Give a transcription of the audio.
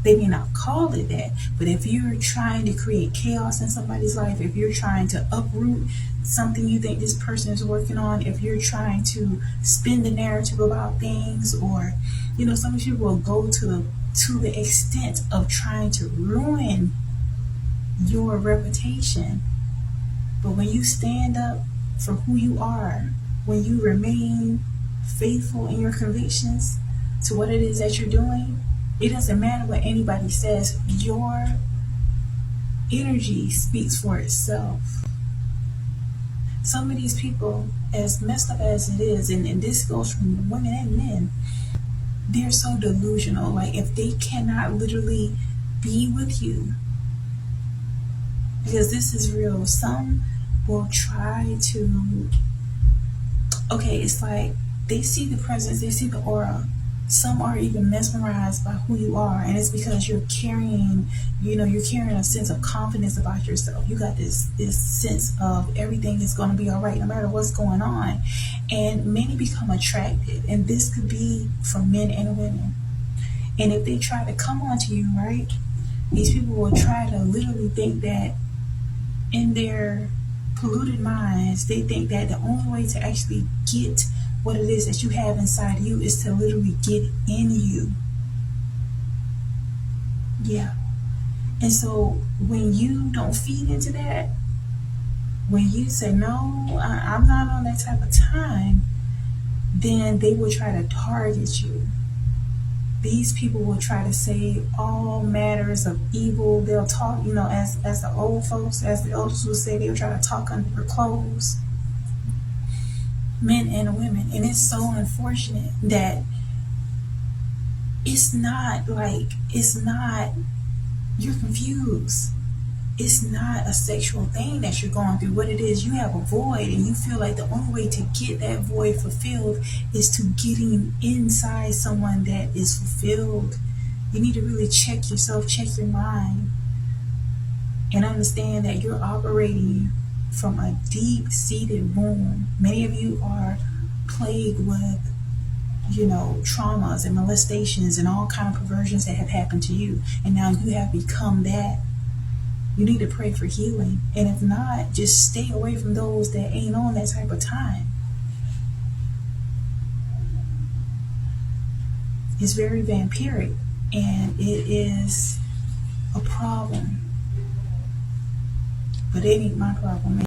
They may not call it that, but if you're trying to create chaos in somebody's life, if you're trying to uproot something you think this person is working on, if you're trying to spin the narrative about things, or some people will go to the extent of trying to ruin your reputation. But when you stand up for who you are, when you remain faithful in your convictions to what it is that you're doing, it doesn't matter what anybody says. Your energy speaks for itself. Some of these people, as messed up as it is, and this goes from women and men, they're so delusional. Like, if they cannot literally be with you, because this is real, some will try to, okay, it's like they see the presence, they see the aura. Some are even mesmerized by who you are, and it's because you're carrying a sense of confidence about yourself. You got this sense of everything is going to be all right no matter what's going on. And many become attracted, and this could be from men and women. And if they try to come onto you, right, these people will try to literally think that in their polluted minds, they think that the only way to actually get what it is that you have inside you is to literally get in you. Yeah. And so when you don't feed into that, when you say, no, I'm not on that type of time, then they will try to target you. These people will try to say all matters of evil. They'll talk, as the old folks, as the elders would say, they will try to talk under your clothes. Men and women. And it's so unfortunate that it's not, you're confused. It's not a sexual thing that you're going through. What it is, you have a void, and you feel like the only way to get that void fulfilled is to getting inside someone that is fulfilled. You need to really check yourself, check your mind, and understand that you're operating from a deep-seated wound. Many of you are plagued with, traumas and molestations and all kind of perversions that have happened to you, and now you have become that. You need to pray for healing, and if not, just stay away from those that ain't on that type of time. It's very vampiric, and it is a problem, but it ain't my problem.